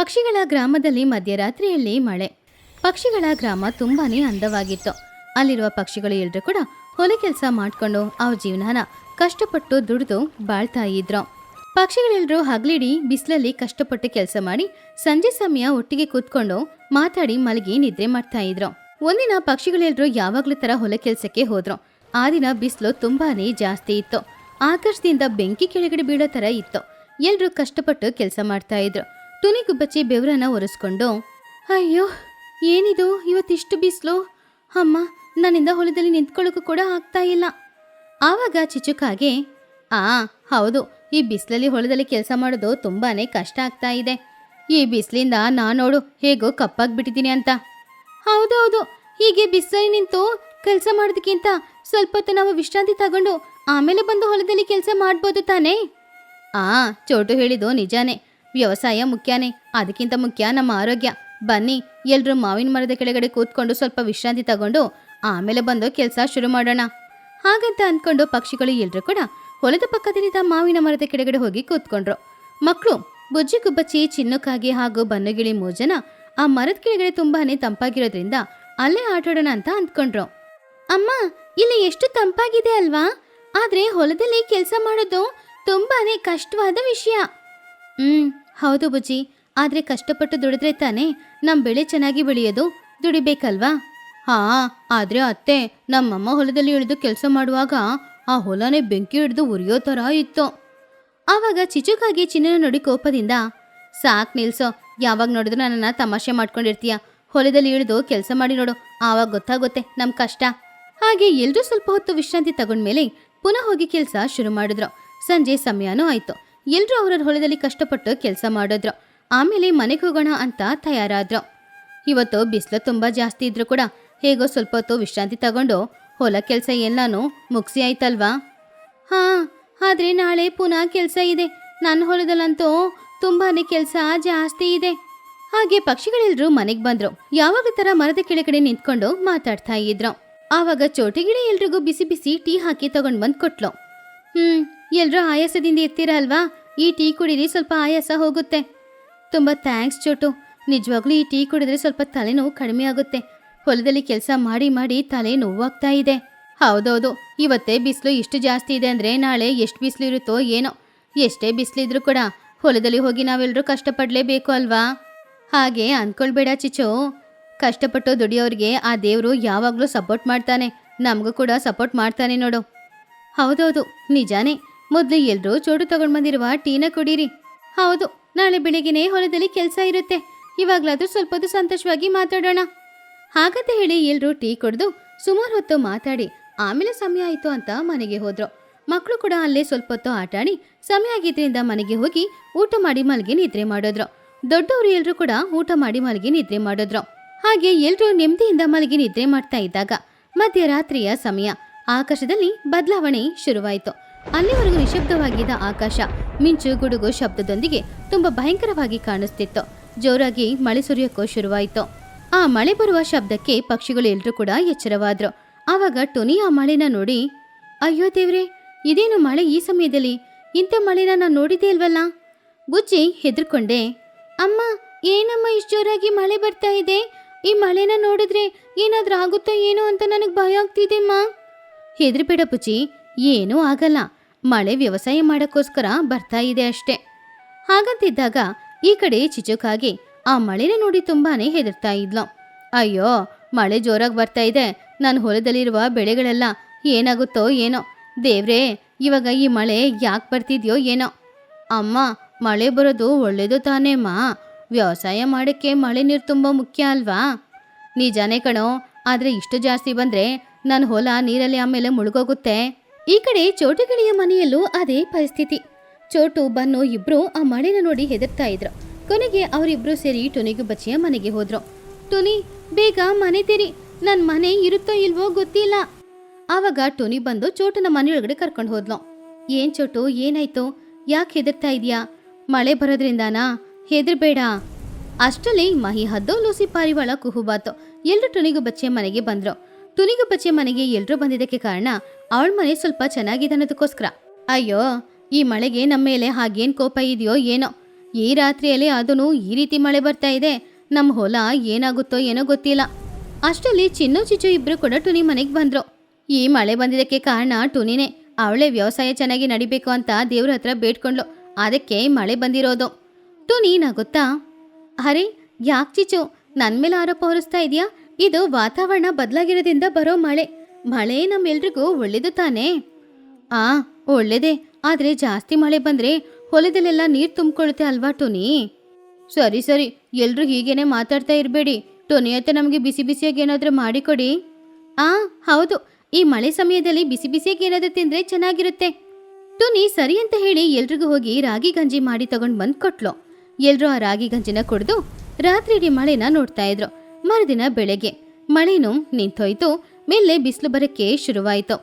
ಪಕ್ಷಿಗಳ ಗ್ರಾಮದಲ್ಲಿ ಮಧ್ಯರಾತ್ರಿಯಲ್ಲಿ ಮಳೆ. ಪಕ್ಷಿಗಳ ಗ್ರಾಮ ತುಂಬಾನೇ ಅಂದವಾಗಿತ್ತು. ಅಲ್ಲಿರುವ ಪಕ್ಷಿಗಳು ಎಲ್ರು ಕೂಡ ಹೊಲ ಕೆಲಸ ಮಾಡ್ಕೊಂಡು ಅವ್ರ ಜೀವನನ ಕಷ್ಟಪಟ್ಟು ದುಡಿದು ಬಾಳ್ತಾ ಇದ್ರು. ಪಕ್ಷಿಗಳೆಲ್ಲರೂ ಹಗಲಿಡಿ ಬಿಸಿಲಲ್ಲಿ ಕಷ್ಟಪಟ್ಟು ಕೆಲಸ ಮಾಡಿ ಸಂಜೆ ಸಮಯ ಒಟ್ಟಿಗೆ ಕೂತ್ಕೊಂಡು ಮಾತಾಡಿ ಮಲಗಿ ನಿದ್ರೆ ಮಾಡ್ತಾ ಇದ್ರು. ಒಂದಿನ ಪಕ್ಷಿಗಳೆಲ್ಲರೂ ಯಾವಾಗ್ಲೂ ತರ ಹೊಲ ಕೆಲಸಕ್ಕೆ ಹೋದ್ರು. ಆ ದಿನ ಬಿಸಿಲು ತುಂಬಾನೇ ಜಾಸ್ತಿ ಇತ್ತು. ಆಕಾಶದಿಂದ ಬೆಂಕಿ ಕೆಳಗಡೆ ಬೀಳೋ ತರ ಇತ್ತು. ಎಲ್ರೂ ಕಷ್ಟಪಟ್ಟು ಕೆಲಸ ಮಾಡ್ತಾ ಇದ್ರು. ಟುನಿ ಗುಬ್ಬಚ್ಚಿ ಬೆವರನ್ನ ಒರೆಸ್ಕೊಂಡು, ಅಯ್ಯೋ ಏನಿದು ಇವತ್ತಿಷ್ಟು ಬಿಸಿಲು, ಅಮ್ಮ ನನ್ನಿಂದ ಹೊಲದಲ್ಲಿ ನಿಂತ್ಕೊಳ್ಳೋಕು ಕೂಡ ಆಗ್ತಾ ಇಲ್ಲ. ಆವಾಗ ಚಿಚುಕಾಗೆ, ಹೌದು, ಈ ಬಿಸಿಲಲ್ಲಿ ಹೊಲದಲ್ಲಿ ಕೆಲಸ ಮಾಡೋದು ತುಂಬಾನೇ ಕಷ್ಟ ಆಗ್ತಾ ಇದೆ. ಈ ಬಿಸಿಲಿಂದ ನೋಡು ಹೇಗೋ ಕಪ್ಪಾಗ್ಬಿಟ್ಟಿದ್ದೀನಿ ಅಂತ. ಹೌದೌದು, ಹೀಗೆ ಬಿಸಿಲಲ್ಲಿ ನಿಂತು ಕೆಲಸ ಮಾಡೋದಕ್ಕಿಂತ ಸ್ವಲ್ಪ ಹೊತ್ತು ನಾವು ವಿಶ್ರಾಂತಿ ತಗೊಂಡು ಆಮೇಲೆ ಬಂದು ಹೊಲದಲ್ಲಿ ಕೆಲಸ ಮಾಡ್ಬೋದು ತಾನೇ. ಚೋಟು ಹೇಳಿದ್ದು ನಿಜಾನೇ. ವ್ಯವಸಾಯ ಮುಖ್ಯನೇ, ಅದಕ್ಕಿಂತ ಮುಖ್ಯ ನಮ್ಮ ಆರೋಗ್ಯ. ಬನ್ನಿ ಎಲ್ರೂ ಮಾವಿನ ಮರದ ಕೆಳಗಡೆ ಕೂತ್ಕೊಂಡು ಸ್ವಲ್ಪ ವಿಶ್ರಾಂತಿ ತಗೊಂಡು ಆಮೇಲೆ ಬಂದು ಕೆಲಸ ಶುರು ಮಾಡೋಣ. ಹಾಗಂತ ಅಂದ್ಕೊಂಡು ಪಕ್ಷಿಗಳು ಎಲ್ರೂ ಕೂಡ ಹೊಲದ ಪಕ್ಕದಲ್ಲಿದ್ದ ಮಾವಿನ ಮರದ ಕೆಳಗಡೆ ಹೋಗಿ ಕೂತ್ಕೊಂಡ್ರು. ಮಕ್ಕಳು ಬುಜ್ಜಿ ಗುಬ್ಬಚ್ಚಿ, ಚಿನ್ನುಕಾಗಿ ಹಾಗೂ ಬನ್ನುಗಿಳಿ 3 ಜನ ಆ ಮರದ ಕೆಳಗಡೆ ತುಂಬಾನೇ ತಂಪಾಗಿರೋದ್ರಿಂದ ಅಲ್ಲೇ ಆಟಾಡೋಣ ಅಂತ ಅಂದ್ಕೊಂಡ್ರು. ಅಮ್ಮ, ಇಲ್ಲಿ ಎಷ್ಟು ತಂಪಾಗಿದೆ ಅಲ್ವಾ, ಆದ್ರೆ ಹೊಲದಲ್ಲಿ ಕೆಲಸ ಮಾಡೋದು ತುಂಬಾನೇ ಕಷ್ಟವಾದ ವಿಷಯ. ಹೌದು ಬುಜ್ಜಿ, ಆದ್ರೆ ಕಷ್ಟಪಟ್ಟು ದುಡಿದ್ರೆ ತಾನೇ ನಮ್ ಬೆಳೆ ಚೆನ್ನಾಗಿ ಬೆಳೆಯೋದು. ದುಡಿಬೇಕಲ್ವಾ? ಆದ್ರೆ ಅತ್ತೆ, ನಮ್ಮಮ್ಮ ಹೊಲದಲ್ಲಿ ಇಳಿದು ಕೆಲಸ ಮಾಡುವಾಗ ಆ ಹೊಲನೇ ಬೆಂಕಿ ಹಿಡಿದು ಉರಿಯೋ ತರ ಇತ್ತು. ಆವಾಗ ಚಿಚುಕಾಗಿ ಚಿನ್ನನ ನೋಡಿ ಕೋಪದಿಂದ, ಸಾಕ್ ನಿಲ್ಸೋ, ಯಾವಾಗ ನೋಡಿದ್ರು ನನ್ನನ್ನ ತಮಾಷೆ ಮಾಡ್ಕೊಂಡಿರ್ತೀಯ. ಹೊಲದಲ್ಲಿ ಇಳಿದು ಕೆಲಸ ಮಾಡಿ ನೋಡು, ಆವಾಗ ಗೊತ್ತಾಗುತ್ತೆ ನಮ್ ಕಷ್ಟ. ಹಾಗೆ ಎಲ್ರೂ ಸ್ವಲ್ಪ ಹೊತ್ತು ವಿಶ್ರಾಂತಿ ತಗೊಂಡ್ಮೇಲೆ ಪುನಃ ಹೋಗಿ ಕೆಲಸ ಶುರು ಮಾಡಿದ್ರು. ಸಂಜೆ ಸಮಯನೂ ಆಯ್ತು. ಎಲ್ರೂ ಅವರ ಹೊಲದಲ್ಲಿ ಕಷ್ಟಪಟ್ಟು ಕೆಲಸ ಮಾಡಿದ್ರು. ಆಮೇಲೆ ಮನೆಗೆ ಹೋಗೋಣ ಅಂತ ತಯಾರಾದ್ರು. ಇವತ್ತು ಬಿಸಿಲು ತುಂಬಾ ಜಾಸ್ತಿ ಇದ್ರು ಕೂಡ ಹೇಗೋ ಸ್ವಲ್ಪ ಹೊತ್ತು ವಿಶ್ರಾಂತಿ ತಗೊಂಡು ಹೊಲ ಕೆಲಸ ಎಲ್ಲಾನು ಮುಗಿಸಿ ಆಯ್ತಲ್ವಾ? ಆದ್ರೆ ನಾಳೆ ಪುನಃ ಕೆಲಸ ಇದೆ. ನನ್ನ ಹೊಲದಲ್ಲಂತೂ ತುಂಬಾನೇ ಕೆಲಸ ಜಾಸ್ತಿ ಇದೆ. ಹಾಗೆ ಪಕ್ಷಿಗಳೆಲ್ಲರೂ ಮನೆಗೆ ಬಂದ್ರು. ಯಾವಾಗ ತರ ಮರದ ಕೆಳಗಡೆ ನಿಂತ್ಕೊಂಡು ಮಾತಾಡ್ತಾ ಇದ್ರು. ಆವಾಗ ಚೋಟಿಗಿಳಿ ಎಲ್ರಿಗೂ ಬಿಸಿ ಬಿಸಿ ಟೀ ಹಾಕಿ ತಗೊಂಡ್ ಬಂದ್ ಕೊಟ್ಲು. ಎಲ್ರೂ ಆಯಾಸದಿಂದ ಇರ್ತೀರ ಅಲ್ವಾ, ಈ ಟೀ ಕುಡೀರಿ, ಸ್ವಲ್ಪ ಆಯಾಸ ಹೋಗುತ್ತೆ. ತುಂಬಾ ಥ್ಯಾಂಕ್ಸ್ ಚೋಟು, ನಿಜವಾಗ್ಲೂ ಈ ಟೀ ಕುಡಿದ್ರೆ ಸ್ವಲ್ಪ ತಲೆನೋವು ಕಡಿಮೆ ಆಗುತ್ತೆ. ಹೊಲದಲ್ಲಿ ಕೆಲಸ ಮಾಡಿ ಮಾಡಿ ತಲೆ ನೋವಾಗ್ತಾ ಇದೆ. ಹೌದೌದು, ಇವತ್ತೇ ಬಿಸಿಲು ಇಷ್ಟು ಜಾಸ್ತಿ ಇದೆ ಅಂದ್ರೆ ನಾಳೆ ಎಷ್ಟು ಬಿಸಿಲು ಇರುತ್ತೋ ಏನೋ. ಎಷ್ಟೇ ಬಿಸಿಲಿದ್ರು ಕೂಡ ಹೊಲದಲ್ಲಿ ಹೋಗಿ ನಾವೆಲ್ಲರೂ ಕಷ್ಟಪಡ್ಲೇಬೇಕು ಅಲ್ವಾ? ಹಾಗೆ ಅನ್ಕೊಳ್ಬೇಡ ಚಿಚು, ಕಷ್ಟಪಟ್ಟು ದುಡಿಯೋರಿಗೆ ಆ ದೇವರು ಯಾವಾಗ್ಲೂ ಸಪೋರ್ಟ್ ಮಾಡ್ತಾನೆ. ನಮಗೂ ಕೂಡ ಸಪೋರ್ಟ್ ಮಾಡ್ತಾನೆ ನೋಡು. ಹೌದೌದು, ನಿಜಾನೇ. ಮೊದಲು ಎಲ್ರೂ ಚೋಟು ತಗೊಂಡ್ ಬಂದಿರುವ ಟೀನ ಕುಡೀರಿ. ಹೌದು, ನಾಳೆ ಬೆಳಿಗ್ಗೆನೆ ಹೊಲದಲ್ಲಿ ಕೆಲಸ ಇರುತ್ತೆ. ಇವಾಗ್ಲಾದ್ರೂ ಸ್ವಲ್ಪ ಹೊತ್ತು ಸಂತೋಷವಾಗಿ ಮಾತಾಡೋಣ. ಹಾಗಂತ ಹೇಳಿ ಎಲ್ರೂ ಟೀ ಕುಡಿದು ಸುಮಾರು ಹೊತ್ತು ಮಾತಾಡಿ ಆಮೇಲೆ ಸಮಯ ಆಯ್ತು ಅಂತ ಮನೆಗೆ ಹೋದ್ರು. ಮಕ್ಕಳು ಕೂಡ ಅಲ್ಲೇ ಸ್ವಲ್ಪ ಹೊತ್ತು ಆಟಾಡಿ ಸಮಯ ಆಗಿದ್ರಿಂದ ಮನೆಗೆ ಹೋಗಿ ಊಟ ಮಾಡಿ ಮಲಗಿ ನಿದ್ರೆ ಮಾಡಿದ್ರು. ದೊಡ್ಡವರು ಎಲ್ರೂ ಕೂಡ ಊಟ ಮಾಡಿ ಮಲಗಿ ನಿದ್ರೆ ಮಾಡಿದ್ರು. ಹಾಗೆ ಎಲ್ರೂ ನೆಮ್ಮದಿಯಿಂದ ಮಲಗಿ ನಿದ್ರೆ ಮಾಡ್ತಾ ಇದ್ದಾಗ ಮಧ್ಯರಾತ್ರಿಯ ಸಮಯ. ಆಕಾಶದಲ್ಲಿ ಬದಲಾವಣೆ ಶುರುವಾಯಿತು. ಅಲ್ಲಿವರೆಗೂ ನಿಶಬ್ದವಾಗಿದ್ದ ಆಕಾಶ ಮಿಂಚು ಗುಡುಗು ಶಬ್ದದೊಂದಿಗೆ ತುಂಬಾ ಭಯಂಕರವಾಗಿ ಕಾಣಿಸ್ತಿತ್ತು. ಜೋರಾಗಿ ಮಳೆ ಸುರಿಯೋಕ್ಕೂ ಶುರುವಾಯಿತು. ಆ ಮಳೆ ಬರುವ ಶಬ್ದಕ್ಕೆ ಪಕ್ಷಿಗಳು ಎಲ್ರೂ ಕೂಡ ಎಚ್ಚರವಾದ್ರು. ಆವಾಗ ಟುನಿ ಆ ಮಳೆನ ನೋಡಿ, ಅಯ್ಯೋ ದೇವ್ರೆ, ಇದೇನು ಮಳೆ ಈ ಸಮಯದಲ್ಲಿ? ಇಂಥ ಮಳೆನ ನಾನು ನೋಡಿದ್ದೇ ಇಲ್ವಲ್ಲ? ಬುಜ್ಜಿ ಹೆದರ್ಕೊಂಡೆ, ಅಮ್ಮ ಏನಮ್ಮ ಇಷ್ಟು ಜೋರಾಗಿ ಮಳೆ ಬರ್ತಾ ಇದೆ? ಈ ಮಳೆನ ನೋಡಿದ್ರೆ ಏನಾದ್ರೂ ಆಗುತ್ತೋ ಏನೋ ಅಂತ ನನಗೆ ಭಯ ಆಗ್ತಿದೆಮ್ಮ. ಹೆದರ್ಬೇಡ ಬುಜ್ಜಿ, ಏನೂ ಆಗಲ್ಲ. ಮಳೆ ವ್ಯವಸಾಯ ಮಾಡೋಕ್ಕೋಸ್ಕರ ಬರ್ತಾ ಇದೆ ಅಷ್ಟೇ. ಹಾಗಂತಿದ್ದಾಗ ಈ ಕಡೆ ಚಿಚುಕಾಗಿ ಆ ಮಳೆನ ನೋಡಿ ತುಂಬಾನೇ ಹೆದರ್ತಾ ಇದ್ಲು. ಅಯ್ಯೋ, ಮಳೆ ಜೋರಾಗಿ ಬರ್ತಾ ಇದೆ, ನನ್ನ ಹೊಲದಲ್ಲಿರುವ ಬೆಳೆಗಳೆಲ್ಲ ಏನಾಗುತ್ತೋ ಏನೋ. ದೇವ್ರೇ, ಇವಾಗ ಈ ಮಳೆ ಯಾಕೆ ಬರ್ತಿದ್ಯೋ ಏನೋ. ಅಮ್ಮ, ಮಳೆ ಬರೋದು ಒಳ್ಳೇದು ತಾನೇಮ್ಮ. ವ್ಯವಸಾಯ ಮಾಡೋಕ್ಕೆ ಮಳೆ ನೀರು ತುಂಬ ಮುಖ್ಯ ಅಲ್ವಾ? ನಿಜಾನೇ ಕಣೋ, ಆದರೆ ಇಷ್ಟು ಜಾಸ್ತಿ ಬಂದರೆ ನನ್ನ ಹೊಲ ನೀರಲ್ಲಿ ಆಮೇಲೆ ಮುಳುಗೋಗುತ್ತೆ. ಈ ಕಡೆ ಚೋಟುಗಿಳಿಯ ಮನೆಯಲ್ಲೂ ಅದೇ ಪರಿಸ್ಥಿತಿ. ಚೋಟು ಬನ್ನು ಇಬ್ರು ಆ ಮಳೆನ ನೋಡಿ ಹೆದರ್ತಾ ಇದ್ರು. ಕೊನೆಗೆ ಅವರಿಬ್ರು ಸೇರಿ ಟುನಿಗುಬ್ಬಚ್ಚಿಯ ಮನೆಗೆ ಹೋದ್ರು. ಟುನಿ, ಬೇಗ ಮನೆ ತೆರಿ, ನನ್ನ ಮನೆ ಇರುತ್ತೋ ಇಲ್ವೋ ಗೊತ್ತಿಲ್ಲ. ಆವಾಗ ಟುನಿ ಬಂದು ಚೋಟನ ಮನೆಯೊಳಗಡೆ ಕರ್ಕೊಂಡು ಹೋದ್ಲು. ಏನ್ ಚೋಟು, ಏನಾಯ್ತು? ಯಾಕೆ ಹೆದರ್ತಾ ಇದೆಯಾ? ಮಳೆ ಬರೋದ್ರಿಂದಾನಾ? ಹೆದರ್ಬೇಡ. ಅಷ್ಟರಲ್ಲಿ ಮಹಿ ಹದ್ದು ಲೂಸಿ ಪಾರಿವಾಳ ಕುಹುಬಾತು ಎಲ್ರು ಟುನಿಗುಬ್ಬಚ್ಚಿಯ ಮನೆಗೆ ಬಂದ್ರು. ಟುನಿಗುಬ್ಬಚ್ಚಿಯ ಮನೆಗೆ ಎಲ್ರೂ ಬಂದಿದ್ದಕ್ಕೆ ಕಾರಣ ಅವಳ ಮನೆ ಸ್ವಲ್ಪ ಚೆನ್ನಾಗಿದೆ ಅನ್ನೋದಕ್ಕೋಸ್ಕರ. ಅಯ್ಯೋ, ಈ ಮಳೆಗೆ ನಮ್ಮ ಮೇಲೆ ಹಾಗೇನ್ ಕೋಪ ಇದೆಯೋ ಏನೋ. ಈ ರಾತ್ರಿಯಲ್ಲಿ ಅದೂ ಈ ರೀತಿ ಮಳೆ ಬರ್ತಾ ಇದೆ. ನಮ್ಮ ಹೊಲ ಏನಾಗುತ್ತೋ ಏನೋ ಗೊತ್ತಿಲ್ಲ. ಅಷ್ಟರಲ್ಲಿ ಚಿನ್ನು ಚಿಚ್ಚು ಇಬ್ರು ಕೂಡ ಟುನಿ ಮನೆಗೆ ಬಂದ್ರು. ಈ ಮಳೆ ಬಂದಿದ್ದಕ್ಕೆ ಕಾರಣ ಟುನಿನೇ. ಅವಳೇ ವ್ಯವಸಾಯ ಚೆನ್ನಾಗಿ ನಡಿಬೇಕು ಅಂತ ದೇವ್ರ ಹತ್ರ ಬೇಡ್ಕೊಂಡ್ಲು. ಅದಕ್ಕೆ ಮಳೆ ಬಂದಿರೋದು. ಟುನಿ ನಗುತ್ತಾ, ಅರೆ ಯಾಕೆ ಚಿಚ್ಚು ನನ್ನ ಮೇಲೆ ಆರೋಪ ಹೊರಿಸ್ತಾ ಇದೆಯಾ? ಇದು ವಾತಾವರಣ ಬದಲಾಗಿರೋದ್ರಿಂದ ಬರೋ ಮಳೆ ನಮ್ಮೆಲ್ರಿಗೂ ಒಳ್ಳೇದು ತಾನೇ? ಒಳ್ಳೇದೇ, ಆದರೆ ಜಾಸ್ತಿ ಮಳೆ ಬಂದರೆ ಹೊಲದಲ್ಲೆಲ್ಲ ನೀರು ತುಂಬಿಕೊಳ್ಳುತ್ತೆ ಅಲ್ವಾ ಟುನಿ? ಸರಿ ಸರಿ, ಎಲ್ರೂ ಹೀಗೇನೆ ಮಾತಾಡ್ತಾ ಇರಬೇಡಿ. ಟುನಿ ಅತ್ತೆ ನಮಗೆ ಬಿಸಿ ಬಿಸಿಯಾಗಿ ಏನಾದರೂ ಮಾಡಿಕೊಡಿ. ಹೌದು, ಈ ಮಳೆ ಸಮಯದಲ್ಲಿ ಬಿಸಿ ಬಿಸಿಯಾಗಿ ಏನಾದರೂ ತಿಂದರೆ ಚೆನ್ನಾಗಿರುತ್ತೆ. ಟುನಿ ಸರಿ ಅಂತ ಹೇಳಿ ಎಲ್ರಿಗೂ ಹೋಗಿ ರಾಗಿ ಗಂಜಿ ಮಾಡಿ ತಗೊಂಡು ಬಂದು ಕೊಟ್ಲು. ಎಲ್ರೂ ಆ ರಾಗಿ ಗಂಜಿನ ಕುಡಿದು ರಾತ್ರಿ ಇಡೀ ಮಳೆನ ನೋಡ್ತಾ ಇದ್ರು. ಮರುದಿನ ಬೆಳಗ್ಗೆ ಮಳೆನೂ ನಿಂತೋಯ್ತು. ಮೇಲೆ ಬಿಸಿಲು ಬರಕ್ಕೆ ಶುರುವಾಯಿತು.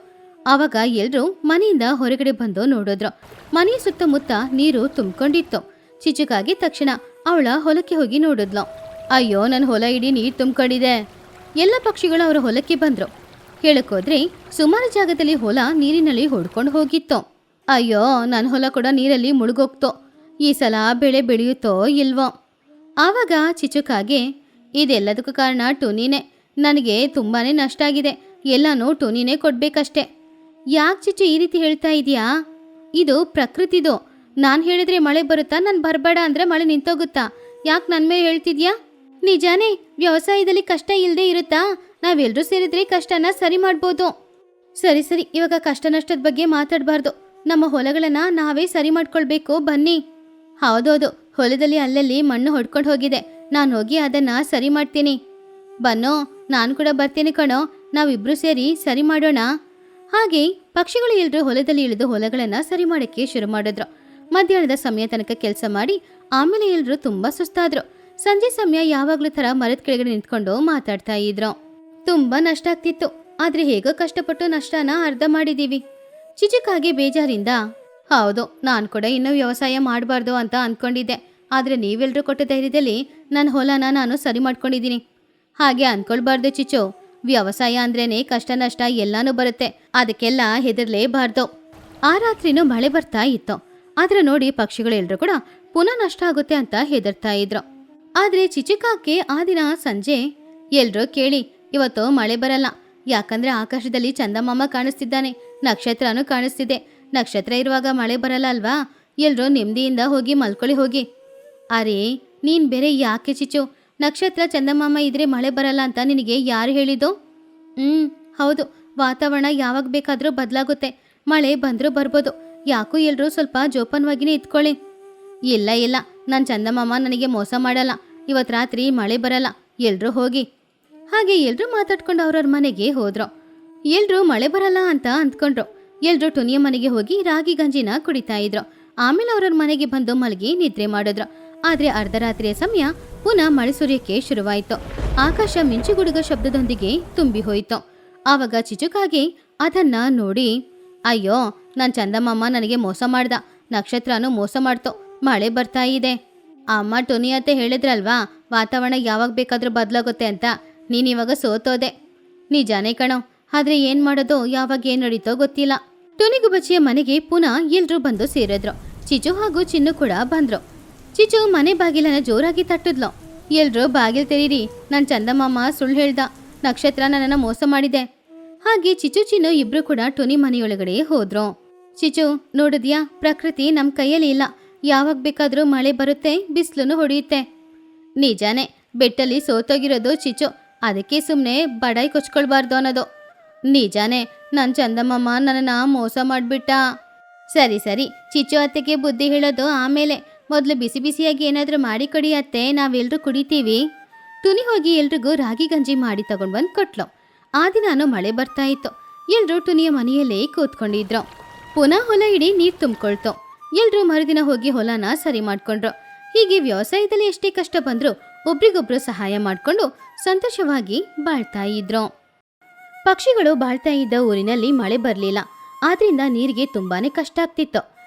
ಆವಾಗ ಎಲ್ರೂ ಮನೆಯಿಂದ ಹೊರಗಡೆ ಬಂದು ನೋಡಿದ್ರು. ಮನೆಯ ಸುತ್ತಮುತ್ತ ನೀರು ತುಂಬಿಕೊಂಡಿತ್ತು. ಚಿಚುಕಾಗಿ ತಕ್ಷಣ ಅವಳ ಹೊಲಕ್ಕೆ ಹೋಗಿ ನೋಡಿದ್ಲು. ಅಯ್ಯೋ, ನನ್ನ ಹೊಲ ಇಡೀ ನೀರು ತುಂಬಿಕೊಂಡಿದೆ. ಎಲ್ಲ ಪಕ್ಷಿಗಳು ಅವರ ಹೊಲಕ್ಕೆ ಬಂದ್ರು. ಹೇಳಕ್ಕೋದ್ರೆ ಸುಮಾರು ಜಾಗದಲ್ಲಿ ಹೊಲ ನೀರಿನಲ್ಲಿ ಹೊಡ್ಕೊಂಡು ಹೋಗಿತ್ತು. ಅಯ್ಯೋ, ನನ್ನ ಹೊಲ ಕೂಡ ನೀರಲ್ಲಿ ಮುಳುಗೋಗ್ತು. ಈ ಸಲ ಬೆಳೆ ಬೆಳೆಯುತ್ತೋ ಇಲ್ವೋ? ಆವಾಗ ಚಿಚುಕಾಗೆ, ಇದೆಲ್ಲದಕ್ಕೂ ಕಾರಣ ಟುನಿನೇ. ನನಗೆ ತುಂಬಾನೇ ನಷ್ಟ ಆಗಿದೆ. ಎಲ್ಲನೂ ಟುನಿನೇ ಕೊಡ್ಬೇಕಷ್ಟೆ. ಯಾಕೆ ಚಿಚ್ಚು ಈ ರೀತಿ ಹೇಳ್ತಾ ಇದೀಯಾ? ಇದು ಪ್ರಕೃತಿದು. ನಾನು ಹೇಳಿದ್ರೆ ಮಳೆ ಬರುತ್ತಾ? ನಾನು ಬರಬೇಡ ಅಂದ್ರೆ ಮಳೆ ನಿಂತೋಗುತ್ತಾ? ಯಾಕೆ ನನ್ನ ಮೇಲೆ ಹೇಳ್ತಿದ್ಯಾ? ನಿಜಾನೇ, ವ್ಯವಸಾಯದಲ್ಲಿ ಕಷ್ಟ ಇಲ್ಲದೆ ಇರುತ್ತಾ? ನಾವೆಲ್ಲರೂ ಸೇರಿದ್ರೆ ಕಷ್ಟನ ಸರಿ ಮಾಡ್ಬೋದು. ಸರಿ ಸರಿ, ಇವಾಗ ಕಷ್ಟ ನಷ್ಟದ ಬಗ್ಗೆ ಮಾತಾಡಬಾರ್ದು. ನಮ್ಮ ಹೊಲಗಳನ್ನ ನಾವೇ ಸರಿ ಮಾಡ್ಕೊಳ್ಬೇಕು ಬನ್ನಿ. ಹೌದೌದು, ಹೊಲದಲ್ಲಿ ಅಲ್ಲಲ್ಲಿ ಮಣ್ಣು ಹೊಡ್ಕೊಂಡು ಹೋಗಿದೆ. ನಾನು ಹೋಗಿ ಅದನ್ನ ಸರಿ ಮಾಡ್ತೀನಿ. ಬನ್ನೋ, ನಾನು ಕೂಡ ಬರ್ತೀನಿ ಕಣೋ. ನಾವಿಬ್ರು ಸೇರಿ ಸರಿ ಮಾಡೋಣ. ಹಾಗೆ ಪಕ್ಷಿಗಳು ಎಲ್ಲರೂ ಹೊಲದಲ್ಲಿ ಇಳಿದು ಹೊಲಗಳನ್ನ ಸರಿ ಮಾಡೋಕ್ಕೆ ಶುರು ಮಾಡಿದ್ರು. ಮಧ್ಯಾಹ್ನದ ಸಮಯ ತನಕ ಕೆಲಸ ಮಾಡಿ ಆಮೇಲೆ ಎಲ್ಲರೂ ತುಂಬಾ ಸುಸ್ತಾದ್ರು. ಸಂಜೆ ಸಮಯ ಯಾವಾಗ್ಲೂ ತರ ಮರದ ಕೆಳಗಡೆ ನಿಂತ್ಕೊಂಡು ಮಾತಾಡ್ತಾ ಇದ್ರು. ತುಂಬಾ ನಷ್ಟ ಆಗ್ತಿತ್ತು, ಆದ್ರೆ ಹೇಗೋ ಕಷ್ಟಪಟ್ಟು ನಷ್ಟನ ಅರ್ಧ ಮಾಡಿದೀವಿ. ಚಿಚುಕಾಗೆ ಬೇಜಾರಿಂದ, ಹೌದು, ನಾನು ಕೂಡ ಇನ್ನೂ ವ್ಯವಸಾಯ ಮಾಡಬಾರ್ದು ಅಂತ ಅಂದ್ಕೊಂಡಿದ್ದೆ. ಆದ್ರೆ ನೀವೆಲ್ಲರೂ ಕೊಟ್ಟ ಧೈರ್ಯದಲ್ಲಿ ನನ್ನ ಹೊಲನ ನಾನು ಸರಿ ಮಾಡ್ಕೊಂಡಿದ್ದೀನಿ. ಹಾಗೆ ಅಂದ್ಕೊಳ್ಬಾರ್ದು ಚಿಚ್ಚು. ವ್ಯವಸಾಯ ಅಂದ್ರೇನೆ ಕಷ್ಟ ನಷ್ಟ ಎಲ್ಲಾನು ಬರುತ್ತೆ. ಅದಕ್ಕೆಲ್ಲ ಹೆದರ್ಲೇಬಾರ್ದು. ಆ ರಾತ್ರಿನೂ ಮಳೆ ಬರ್ತಾ ಇತ್ತು. ಆದ್ರೆ ನೋಡಿ ಪಕ್ಷಿಗಳೆಲ್ಲರೂ ಕೂಡ ಪುನಃ ನಷ್ಟ ಆಗುತ್ತೆ ಅಂತ ಹೆದರ್ತಾ ಇದ್ರು. ಆದ್ರೆ ಚಿಚುಕಾಕ್ಕೆ ಆ ದಿನ ಸಂಜೆ, ಎಲ್ರೂ ಕೇಳಿ, ಇವತ್ತು ಮಳೆ ಬರಲ್ಲ. ಯಾಕಂದ್ರೆ ಆಕಾಶದಲ್ಲಿ ಚಂದಮಾಮ ಕಾಣಿಸ್ತಿದ್ದಾನೆ, ನಕ್ಷತ್ರನೂ ಕಾಣಿಸ್ತಿದೆ. ನಕ್ಷತ್ರ ಇರುವಾಗ ಮಳೆ ಬರಲ್ಲ ಅಲ್ವಾ? ಎಲ್ರೂ ನೆಮ್ಮದಿಯಿಂದ ಹೋಗಿ ಮಲ್ಕೊಳ್ಳಿ ಹೋಗಿ. ಅರೇ, ನೀನ್ ಬೇರೆ ಯಾಕೆ ಚಿಚ್ಚು? ನಕ್ಷತ್ರ ಚಂದಮಾಮ ಇದ್ರೆ ಮಳೆ ಬರಲ್ಲ ಅಂತ ನಿನಗೆ ಯಾರು ಹೇಳಿದ್ದು? ಹೌದು, ವಾತಾವರಣ ಯಾವಾಗ ಬೇಕಾದರೂ ಬದಲಾಗುತ್ತೆ. ಮಳೆ ಬಂದರೂ ಬರ್ಬೋದು. ಯಾಕೂ ಎಲ್ರೂ ಸ್ವಲ್ಪ ಜೋಪಾನವಾಗಿನೇ ಇತ್ಕೊಳ್ಳಿ. ಇಲ್ಲ, ನನ್ನ ಚಂದಮಾಮ ನನಗೆ ಮೋಸ ಮಾಡಲ್ಲ. ಇವತ್ತು ರಾತ್ರಿ ಮಳೆ ಬರಲ್ಲ. ಎಲ್ರೂ ಹೋಗಿ. ಹಾಗೆ ಎಲ್ರೂ ಮಾತಾಡ್ಕೊಂಡು ಅವ್ರವ್ರ ಮನೆಗೆ ಹೋದ್ರು. ಎಲ್ರೂ ಮಳೆ ಬರಲ್ಲ ಅಂತ ಅಂದ್ಕೊಂಡ್ರು. ಎಲ್ರೂ ಟುನಿಯ ಮನೆಗೆ ಹೋಗಿ ರಾಗಿ ಗಂಜಿನ ಕುಡಿತಾ ಇದ್ರು. ಆಮೇಲೆ ಅವ್ರವ್ರ ಮನೆಗೆ ಬಂದು ಮಲಗಿ ನಿದ್ರೆ ಮಾಡಿದ್ರು. ಆದ್ರೆ ಅರ್ಧರಾತ್ರಿಯ ಸಮಯ ಪುನಃ ಮಳೆ ಸುರಿಯಕ್ಕೆ ಶುರುವಾಯಿತು. ಆಕಾಶ ಮಿಂಚುಗುಡುಗ ಶಬ್ದದೊಂದಿಗೆ ತುಂಬಿ ಹೋಯಿತು. ಆವಾಗ ಚಿಚುಕಾಗೆ ಅದನ್ನ ನೋಡಿ, ಅಯ್ಯೋ, ನನ್ನ ಚಂದಮಾಮ ನನಗೆ ಮೋಸ ಮಾಡ್ದ. ನಕ್ಷತ್ರನೂ ಮೋಸ ಮಾಡ್ತು. ಮಳೆ ಬರ್ತಾ ಇದೆ. ಅಮ್ಮ ಟುನಿ ಅತ್ತೆ ಹೇಳಿದ್ರಲ್ವಾ, ವಾತಾವರಣ ಯಾವಾಗ ಬೇಕಾದ್ರೂ ಬದಲಾಗುತ್ತೆ ಅಂತ. ನೀನಿವಾಗ ಸೋತೋದೆ. ನಿಜಾನೇ ಕಣೋ. ಆದ್ರೆ ಏನ್ ಮಾಡೋದು, ಯಾವಾಗ ಏನ್ ನಡೀತೋ ಗೊತ್ತಿಲ್ಲ. ಟುನಿಗು ಬಚ್ಚಿಯ ಮನೆಗೆ ಪುನಃ ಎಲ್ರೂ ಬಂದು ಸೇರಿದ್ರು. ಚಿಚು ಹಾಗೂ ಚಿನ್ನು ಕೂಡ ಬಂದ್ರು. ಚಿಚು ಮನೆ ಬಾಗಿಲನ್ನ ಜೋರಾಗಿ ತಟ್ಟಿದ್ಲು. ಎಲ್ರೂ ಬಾಗಿಲು ತೆರೀರಿ, ನನ್ನ ಚಂದಮಾಮ ಸುಳ್ಳು ಹೇಳ್ದ. ನಕ್ಷತ್ರ ನನ್ನನ್ನು ಮೋಸ ಮಾಡಿದೆ. ಹಾಗೆ ಚಿಚು ಚಿನ್ನು ಇಬ್ರು ಕೂಡ ಟುನಿ ಮನೆಯೊಳಗಡೆ ಹೋದ್ರು. ಚಿಚು, ನೋಡಿದ್ಯಾ, ಪ್ರಕೃತಿ ನಮ್ಮ ಕೈಯಲ್ಲಿ ಇಲ್ಲ. ಯಾವಾಗ ಬೇಕಾದ್ರೂ ಮಳೆ ಬರುತ್ತೆ, ಬಿಸಿಲನ್ನು ಹೊಡೆಯುತ್ತೆ. ನಿಜಾನೇ, ಬೆಟ್ಟಲ್ಲಿ ಸೋತೋಗಿರೋದು ಚಿಚು. ಅದಕ್ಕೆ ಸುಮ್ಮನೆ ಬಡಾಯಿ ಕೊಚ್ಕೊಳ್ಬಾರ್ದು ಅನ್ನೋದು. ನಿಜಾನೇ, ನನ್ನ ಚಂದಮಾಮ ನನ್ನನ್ನು ಮೋಸ ಮಾಡಿಬಿಟ್ಟ. ಸರಿ, ಚಿಚು ಅತ್ತೆಗೆ ಬುದ್ಧಿ ಹೇಳೋದು ಆಮೇಲೆ. ಮೊದಲು ಬಿಸಿ ಬಿಸಿಯಾಗಿ ಏನಾದರೂ ಮಾಡಿ ಕೊಡಿ ಅತ್ತೆ, ನಾವೆಲ್ಲರೂ ಕುಡಿತೀವಿ. ಟುನಿ ಹೋಗಿ ಎಲ್ರಿಗೂ ರಾಗಿ ಗಂಜಿ ಮಾಡಿ ತಗೊಂಡು ಬಂದು ಕೊಟ್ಲು. ಆ ದಿನಾನು ಮಳೆ ಬರ್ತಾ ಇತ್ತು. ಎಲ್ರೂ ಟುನಿಯ ಮನೆಯಲ್ಲೇ ಕೂತ್ಕೊಂಡಿದ್ರು. ಪುನಃ ಹೊಲ ಇಡೀ ನೀರು ತುಂಬಿಕೊಳ್ತು. ಎಲ್ರೂ ಮರುದಿನ ಹೋಗಿ ಹೊಲನ ಸರಿ ಮಾಡ್ಕೊಂಡ್ರು. ಹೀಗೆ ವ್ಯವಸಾಯದಲ್ಲಿ ಎಷ್ಟೇ ಕಷ್ಟ ಬಂದರೂ ಒಬ್ರಿಗೊಬ್ರು ಸಹಾಯ ಮಾಡಿಕೊಂಡು ಸಂತೋಷವಾಗಿ ಬಾಳ್ತಾ ಇದ್ರು. ಪಕ್ಷಿಗಳು ಬಾಳ್ತಾ ಇದ್ದ ಊರಿನಲ್ಲಿ ಮಳೆ ಬರಲಿಲ್ಲ. ಆದ್ರಿಂದ ನೀರಿಗೆ ತುಂಬಾನೇ ಕಷ್ಟ ಆಗ್ತಿತ್ತು.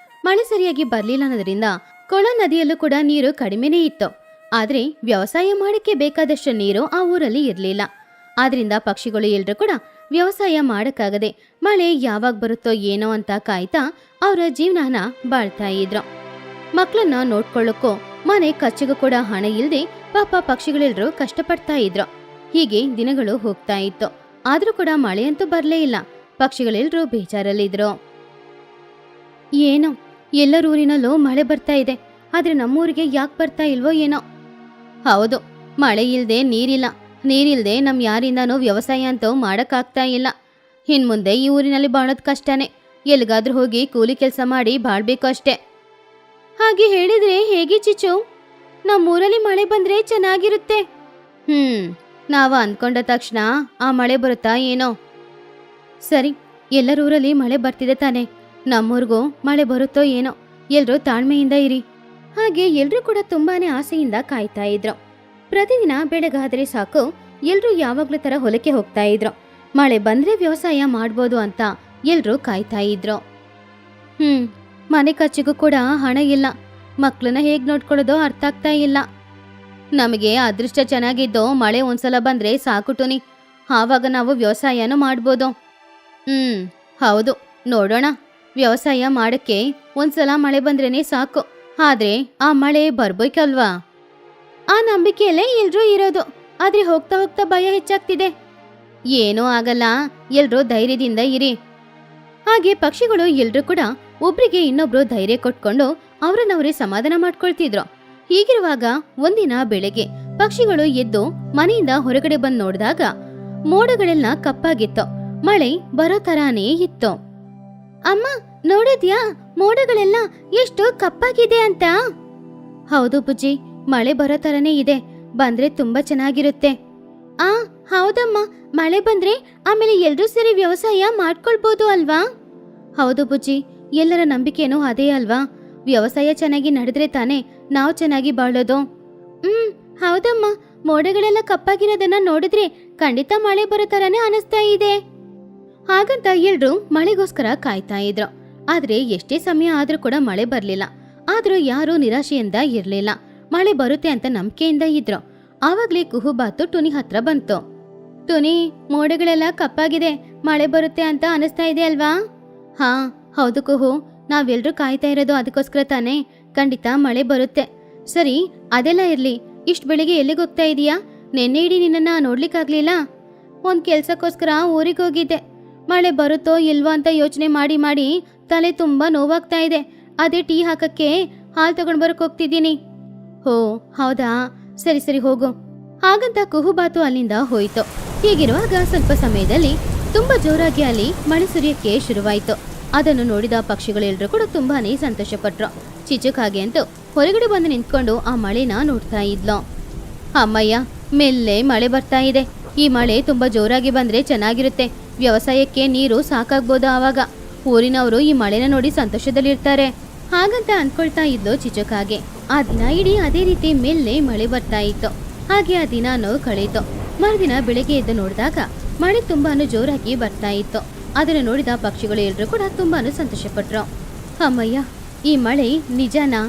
ಮಳೆ ಸರಿಯಾಗಿ ಬರಲಿಲ್ಲ ಅನ್ನೋದ್ರಿಂದ ಕೊಳ ನದಿಯಲ್ಲೂ ಕೂಡ ನೀರು ಕಡಿಮೆನೇ ಇತ್ತು. ಆದ್ರೆ ವ್ಯವಸಾಯ ಮಾಡಕ್ಕೆ ಬೇಕಾದಷ್ಟು ನೀರು ಆ ಊರಲ್ಲಿ ಇರಲಿಲ್ಲ. ಆದ್ರಿಂದ ಪಕ್ಷಿಗಳು ಎಲ್ರೂ ಕೂಡ ವ್ಯವಸಾಯ ಮಾಡಕ್ಕಾಗದೆ ಮಳೆ ಯಾವಾಗ ಬರುತ್ತೋ ಏನೋ ಅಂತ ಕಾಯ್ತಾ ಅವರ ಜೀವನನ ಬಾಳ್ತಾ ಇದ್ರು. ಮಕ್ಕಳನ್ನ ನೋಡ್ಕೊಳ್ಳೋಕ್ಕೂ ಮನೆ ಖರ್ಚಿಗೂ ಕೂಡ ಹಣ ಇಲ್ಲದೆ ಪಾಪ ಪಕ್ಷಿಗಳೆಲ್ಲರೂ ಕಷ್ಟಪಡ್ತಾ ಇದ್ರು. ಹೀಗೆ ದಿನಗಳು ಹೋಗ್ತಾ ಇತ್ತು. ಆದ್ರೂ ಕೂಡ ಮಳೆಯಂತೂ ಬರ್ಲೇ ಇಲ್ಲ. ಪಕ್ಷಿಗಳೆಲ್ಲರೂ ಬೇಜಾರಲ್ಲಿದ್ರು. ಏನೋ ಎಲ್ಲರೂರಿನಲ್ಲೂ ಮಳೆ ಬರ್ತಾ ಇದೆ, ಆದ್ರೆ ನಮ್ಮೂರಿಗೆ ಯಾಕೆ ಬರ್ತಾ ಇಲ್ವೋ ಏನೋ. ಹೌದು, ಮಳೆ ಇಲ್ದೆ ನೀರಿಲ್ಲ, ನೀರಿಲ್ದೆ ನಮ್ ಯಾರಿಂದಾನೂ ವ್ಯವಸಾಯ ಅಂತೂ ಮಾಡಕ್ಕಾಗ್ತಾ ಇಲ್ಲ. ಇನ್ಮುಂದೆ ಈ ಊರಿನಲ್ಲಿ ಬಾಳೋದ್ ಕಷ್ಟನೇ. ಎಲ್ಗಾದ್ರೂ ಹೋಗಿ ಕೂಲಿ ಕೆಲಸ ಮಾಡಿ ಬಾಳ್ಬೇಕು ಅಷ್ಟೇ. ಹಾಗೆ ಹೇಳಿದ್ರೆ ಹೇಗೆ ಚಿಚ್ಚು? ನಮ್ಮೂರಲ್ಲಿ ಮಳೆ ಬಂದ್ರೆ ಚೆನ್ನಾಗಿರುತ್ತೆ. ನಾವು ಅಂದ್ಕೊಂಡ ತಕ್ಷಣ ಆ ಮಳೆ ಬರುತ್ತಾ ಏನೋ. ಸರಿ, ಎಲ್ಲರೂರಲ್ಲಿ ಮಳೆ ಬರ್ತಿದೆ ತಾನೆ, ನಮ್ಮೂರ್ಗೂ ಮಳೆ ಬರುತ್ತೋ ಏನೋ. ಎಲ್ರೂ ತಾಳ್ಮೆಯಿಂದ ಇರಿ. ಹಾಗೆ ಎಲ್ರೂ ಕೂಡ ತುಂಬಾನೇ ಆಸೆಯಿಂದ ಕಾಯ್ತಾ ಇದ್ರು. ಪ್ರತಿದಿನ ಬೆಳಗಾದ್ರೆ ಸಾಕು ಎಲ್ರೂ ಯಾವಾಗ್ಲೂ ತರ ಹೊಲಕ್ಕೆ ಹೋಗ್ತಾ ಇದ್ರು. ಮಳೆ ಬಂದ್ರೆ ವ್ಯವಸಾಯ ಮಾಡ್ಬೋದು ಅಂತ ಎಲ್ರೂ ಕಾಯ್ತಾ ಇದ್ರು. ಮನೆ ಖರ್ಚಿಗೂ ಕೂಡ ಹಣ ಇಲ್ಲ. ಮಕ್ಳನ್ನ ಹೇಗ್ ನೋಡ್ಕೊಳ್ಳೋದೋ ಅರ್ಥ ಆಗ್ತಾ ಇಲ್ಲ. ನಮಗೆ ಅದೃಷ್ಟ ಚೆನ್ನಾಗಿದ್ದು ಮಳೆ ಒಂದ್ಸಲ ಬಂದ್ರೆ ಸಾಕು ಟುನಿ, ಆವಾಗ ನಾವು ವ್ಯವಸಾಯನೂ ಮಾಡ್ಬೋದು. ಹೌದು, ನೋಡೋಣ. ವ್ಯವಸಾಯ ಮಾಡಕ್ಕೆ ಒಂದ್ಸಲ ಮಳೆ ಬಂದ್ರೇನೆ ಸಾಕು. ಆದ್ರೆ ಆ ಮಳೆ ಬರ್ಬೇಕಲ್ವಾ? ಆ ನಂಬಿಕೆಯಲ್ಲೇ ಎಲ್ರೂ ಇರೋದು. ಆದ್ರೆ ಹೋಗ್ತಾ ಹೋಗ್ತಾ ಭಯ ಹೆಚ್ಚಾಗ್ತಿದೆ. ಏನೂ ಆಗಲ್ಲ, ಎಲ್ರೂ ಧೈರ್ಯದಿಂದ ಇರಿ. ಹಾಗೆ ಪಕ್ಷಿಗಳು ಎಲ್ರೂ ಕೂಡ ಒಬ್ರಿಗೆ ಇನ್ನೊಬ್ರು ಧೈರ್ಯ ಕೊಟ್ಕೊಂಡು ಅವ್ರನ್ನವ್ರೇ ಸಮಾಧಾನ ಮಾಡ್ಕೊಳ್ತಿದ್ರು. ಹೀಗಿರುವಾಗ ಒಂದಿನ ಬೆಳಗ್ಗೆ ಪಕ್ಷಿಗಳು ಎದ್ದು ಮನೆಯಿಂದ ಹೊರಗಡೆ ಬಂದು ನೋಡಿದಾಗ ಮೋಡಗಳೆಲ್ಲ ಕಪ್ಪಾಗಿತ್ತು. ಮಳೆ ಬರೋ ತರಾನೇ ಇತ್ತು. ಅಮ್ಮ, ನೋಡಿದ್ಯಾ ಮೋಡಗಳೆಲ್ಲ ಎಷ್ಟು ಕಪ್ಪಾಗಿದೆ ಅಂತ? ಹೌದು ಬುಜ್ಜಿ, ಮಳೆ ಬರೋ ತರನೇ ಇದೆ. ಬಂದ್ರೆ ತುಂಬಾ ಚೆನ್ನಾಗಿರುತ್ತೆ. ಹೌದಮ್ಮ, ಮಳೆ ಬಂದ್ರೆ ಆಮೇಲೆ ಎಲ್ರೂ ಸೇರಿ ವ್ಯವಸಾಯ ಮಾಡ್ಕೊಳ್ಬೋದು ಅಲ್ವಾ? ಹೌದು ಬುಜ್ಜಿ, ಎಲ್ಲರ ನಂಬಿಕೆನೂ ಅದೇ ಅಲ್ವಾ? ವ್ಯವಸಾಯ ಚೆನ್ನಾಗಿ ನಡೆದ್ರೆ ತಾನೇ ನಾವು ಚೆನ್ನಾಗಿ ಬಾಳೋದು. ಹೌದಮ್ಮ, ಮೋಡಗಳೆಲ್ಲ ಕಪ್ಪಾಗಿರೋದನ್ನ ನೋಡಿದ್ರೆ ಖಂಡಿತ ಮಳೆ ಬರೋ ತರನೇ ಅನಿಸ್ತಾ ಇದೆ. ಹಾಗಂತ ಎಲ್ರೂ ಮಳೆಗೋಸ್ಕರ ಕಾಯ್ತಾ ಇದ್ರು. ಆದ್ರೆ ಎಷ್ಟೇ ಸಮಯ ಆದ್ರೂ ಕೂಡ ಮಳೆ ಬರ್ಲಿಲ್ಲ. ಆದ್ರೂ ಯಾರೂ ನಿರಾಶೆಯಿಂದ ಇರ್ಲಿಲ್ಲ. ಮಳೆ ಬರುತ್ತೆ ಅಂತ ನಂಬಿಕೆಯಿಂದ ಇದ್ರು. ಆವಾಗ್ಲೇ ಕುಹುಬಾತು ಟುನಿ ಹತ್ರ ಬಂತು. ಟುನಿ, ಮೋಡಗಳೆಲ್ಲ ಕಪ್ಪಾಗಿದೆ, ಮಳೆ ಬರುತ್ತೆ ಅಂತ ಅನಿಸ್ತಾ ಇದೆ ಅಲ್ವಾ? ಹಾ ಹೌದು ಕುಹು, ನಾವೆಲ್ರೂ ಕಾಯ್ತಾ ಇರೋದು ಅದಕ್ಕೋಸ್ಕರ ತಾನೇ. ಖಂಡಿತ ಮಳೆ ಬರುತ್ತೆ. ಸರಿ, ಅದೆಲ್ಲ ಇರ್ಲಿ, ಇಷ್ಟ್ ಬೆಳಿಗ್ಗೆ ಎಲ್ಲಿಗೆ ಹೋಗ್ತಾ ಇದೀಯಾ? ನೆನ್ನೆ ಇಡೀ ನಿನ್ನನ್ನ ನೋಡ್ಲಿಕ್ಕಾಗ್ಲಿಲ್ಲ. ಒಂದ್ ಕೆಲ್ಸಕ್ಕೋಸ್ಕರ ಊರಿಗೆ ಹೋಗಿದ್ದೆ. ಮಳೆ ಬರುತ್ತೋ ಇಲ್ವೋ ಅಂತ ಯೋಚನೆ ಮಾಡಿ ಮಾಡಿ ತಲೆ ತುಂಬಾ ನೋವಾಗ್ತಾ ಇದೆ. ಅದೇ ಟೀ ಹಾಕಕ್ಕೆ ಹಾಲು ತಗೊಂಡ್ ಬರಕ್ ಹೋಗ್ತಿದ್ದೀನಿ. ಹೋ ಹೌದಾ, ಸರಿ ಸರಿ ಹೋಗು. ಹಾಗಂತ ಕುಹುಬಾತು ಅಲ್ಲಿಂದ ಹೋಯ್ತು. ಹೀಗಿರುವಾಗ ಸ್ವಲ್ಪ ಸಮಯದಲ್ಲಿ ತುಂಬಾ ಜೋರಾಗಿ ಅಲ್ಲಿ ಮಳೆ ಸುರಿಯಕ್ಕೆ ಶುರುವಾಯ್ತು. ಅದನ್ನು ನೋಡಿದ ಪಕ್ಷಿಗಳೆಲ್ಲರೂ ಕೂಡ ತುಂಬಾನೇ ಸಂತೋಷ ಪಟ್ರು. ಚಿಚುಕ್ ಹಾಗೆ ಅಂತೂ ಹೊರಗಡೆ ಬಂದು ನಿಂತ್ಕೊಂಡು ಆ ಮಳೆನ ನೋಡ್ತಾ ಇದ್ಲು. ಅಮ್ಮಯ್ಯ, ಮೆಲ್ಲೆ ಮಳೆ ಬರ್ತಾ ಇದೆ. ಈ ಮಳೆ ತುಂಬಾ ಜೋರಾಗಿ ಬಂದ್ರೆ ಚೆನ್ನಾಗಿರುತ್ತೆ. ವ್ಯವಸಾಯಕ್ಕೆ ನೀರು ಸಾಕಾಗ್ಬೋದು. ಆವಾಗ ಊರಿನವರು ಈ ಮಳೆನ ನೋಡಿ ಸಂತೋಷದಲ್ಲಿರ್ತಾರೆ. ಹಾಗಂತ ಅನ್ಕೊಳ್ತಾ ಇದ್ಲು ಚಿಚುಕಾಗೆ. ಆ ದಿನ ಇಡೀ ಅದೇ ರೀತಿ ಮೆಲ್ಲೆ ಮಳೆ ಬರ್ತಾ ಇತ್ತು. ಹಾಗೆ ಆ ದಿನಾನು ಕಳೀತು. ಮರುದಿನ ಬೆಳಗ್ಗೆ ಎದ್ದು ನೋಡಿದಾಗ ಮಳೆ ತುಂಬಾನು ಜೋರಾಗಿ ಬರ್ತಾ ಇತ್ತು. ಅದನ್ನು ನೋಡಿದ ಪಕ್ಷಿಗಳು ಎಲ್ಲರೂ ಕೂಡ ತುಂಬಾನು ಸಂತೋಷ ಪಟ್ರು. ಅಮ್ಮಯ್ಯ, ಈ ಮಳೆ ನಿಜನಾ?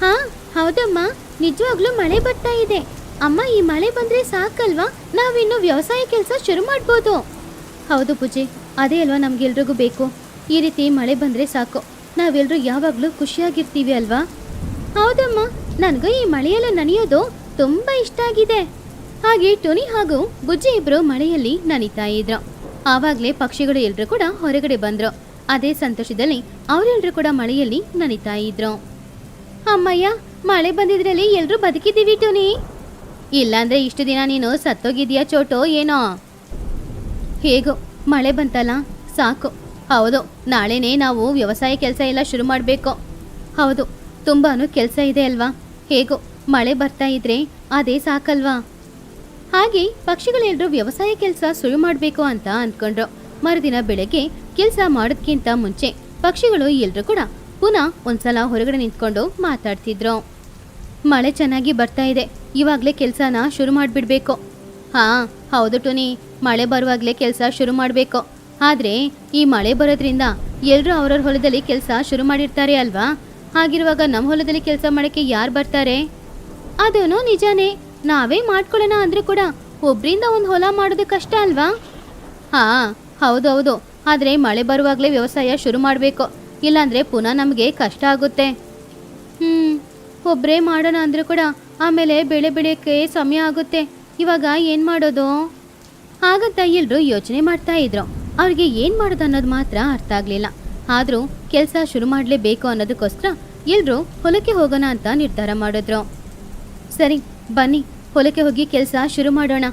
ಹಾ ಹೌದಮ್ಮ, ನಿಜವಾಗ್ಲೂ ಮಳೆ ಬರ್ತಾ ಇದೆ. ಅಮ್ಮ, ಈ ಮಳೆ ಬಂದ್ರೆ ಸಾಕಲ್ವಾ? ನಾವಿನ್ನು ವ್ಯವಸಾಯ ಕೆಲಸ ಶುರು ಮಾಡ್ಬೋದು. ಹೌದು ಪೂಜೆ, ಅದೇ ಅಲ್ವಾ ನಮ್ಗೆಲ್ರಿಗೂ ಬೇಕು. ಈ ರೀತಿ ಮಳೆ ಬಂದ್ರೆ ಸಾಕು, ನಾವೆಲ್ಲರೂ ಯಾವಾಗ್ಲೂ ಖುಷಿಯಾಗಿರ್ತೀವಿ ಅಲ್ವಾ? ಹೌದಮ್ಮ, ನನಗೂ ಈ ಮಳೆಯಲ್ಲ ನನೆಯೋದು ತುಂಬಾ ಇಷ್ಟ ಆಗಿದೆ. ಹಾಗೆ ಟುನಿ ಹಾಗೂ ಬುಜ್ಜಿ ಇಬ್ರು ಮಳೆಯಲ್ಲಿ ನನಿತಾ ಇದ್ರು. ಆವಾಗ್ಲೇ ಪಕ್ಷಿಗಳು ಎಲ್ರು ಕೂಡ ಹೊರಗಡೆ ಬಂದ್ರು. ಅದೇ ಸಂತೋಷದಲ್ಲಿ ಅವರೆಲ್ಲರೂ ಕೂಡ ಮಳೆಯಲ್ಲಿ ನನಿತಾ ಇದ್ರು. ಅಮ್ಮಯ್ಯ, ಮಳೆ ಬಂದಿದ್ರಲ್ಲಿ ಎಲ್ರೂ ಬದುಕಿದ್ದೀವಿ ಟುನಿ. ಇಲ್ಲಾಂದ್ರೆ ಇಷ್ಟು ದಿನ ನೀನು ಸತ್ತೋಗಿದ್ಯಾ ಚೋಟೋ ಏನೋ. ಹೇಗೋ ಮಳೆ ಬಂತಲ್ಲ, ಸಾಕು. ಹೌದು, ನಾಳೆನೇ ನಾವು ವ್ಯವಸಾಯ ಕೆಲಸ ಎಲ್ಲ ಶುರು ಮಾಡಬೇಕು. ಹೌದು, ತುಂಬಾನು ಕೆಲಸ ಇದೆ ಅಲ್ವಾ? ಹೇಗೋ ಮಳೆ ಬರ್ತಾ ಇದ್ರೆ ಅದೇ ಸಾಕಲ್ವಾ? ಹಾಗೆ ಪಕ್ಷಿಗಳೆಲ್ಲರೂ ವ್ಯವಸಾಯ ಕೆಲಸ ಶುರು ಮಾಡಬೇಕು ಅಂತ ಅಂದ್ಕೊಂಡ್ರು. ಮರುದಿನ ಬೆಳಗ್ಗೆ ಕೆಲಸ ಮಾಡೋದಕ್ಕಿಂತ ಮುಂಚೆ ಪಕ್ಷಿಗಳು ಎಲ್ರೂ ಕೂಡ ಪುನಃ ಒಂದ್ಸಲ ಹೊರಗಡೆ ನಿಂತ್ಕೊಂಡು ಮಾತಾಡ್ತಿದ್ರು. ಮಳೆ ಚೆನ್ನಾಗಿ ಬರ್ತಾ ಇದೆ, ಇವಾಗಲೇ ಕೆಲಸನ ಶುರು ಮಾಡಿಬಿಡ್ಬೇಕು. ಹಾ ಹೌದು ಟುನಿ, ಮಳೆ ಬರುವಾಗಲೇ ಕೆಲಸ ಶುರು ಮಾಡಬೇಕು. ಆದರೆ ಈ ಮಳೆ ಬರೋದ್ರಿಂದ ಎಲ್ಲರೂ ಅವ್ರವ್ರ ಹೊಲದಲ್ಲಿ ಕೆಲಸ ಶುರು ಮಾಡಿರ್ತಾರೆ ಅಲ್ವಾ? ಹಾಗಿರುವಾಗ ನಮ್ಮ ಹೊಲದಲ್ಲಿ ಕೆಲಸ ಮಾಡೋಕ್ಕೆ ಯಾರು ಬರ್ತಾರೆ? ಅದೂ ನಿಜಾನೇ. ನಾವೇ ಮಾಡ್ಕೊಳ್ಳೋಣ ಅಂದ್ರೂ ಕೂಡ ಒಬ್ರಿಂದ ಒಂದು ಹೊಲ ಮಾಡೋದು ಕಷ್ಟ ಅಲ್ವಾ? ಹಾ ಹೌದೌದು, ಆದರೆ ಮಳೆ ಬರುವಾಗಲೇ ವ್ಯವಸಾಯ ಶುರು ಮಾಡಬೇಕು. ಇಲ್ಲಾಂದರೆ ಪುನಃ ನಮಗೆ ಕಷ್ಟ ಆಗುತ್ತೆ. ಒಬ್ಬರೇ ಮಾಡೋಣ ಅಂದರೂ ಕೂಡ ಆಮೇಲೆ ಬೆಳೆ ಬೆಳೆಯೋಕ್ಕೆ ಸಮಯ ಆಗುತ್ತೆ. ಇವಾಗ ಏನು ಮಾಡೋದು ಹಾಗಂತ ಎಲ್ಲರೂ ಯೋಚನೆ ಮಾಡ್ತಾ ಇದ್ರು. ಅವ್ರಿಗೆ ಏನು ಮಾಡೋದು ಅನ್ನೋದು ಮಾತ್ರ ಅರ್ಥ ಆಗಲಿಲ್ಲ. ಆದರೂ ಕೆಲಸ ಶುರು ಮಾಡಲೇಬೇಕು ಅನ್ನೋದಕ್ಕೋಸ್ಕರ ಎಲ್ಲರೂ ಹೊಲಕ್ಕೆ ಹೋಗೋಣ ಅಂತ ನಿರ್ಧಾರ ಮಾಡಿದ್ರು. ಸರಿ ಬನ್ನಿ, ಹೊಲಕ್ಕೆ ಹೋಗಿ ಕೆಲಸ ಶುರು ಮಾಡೋಣ.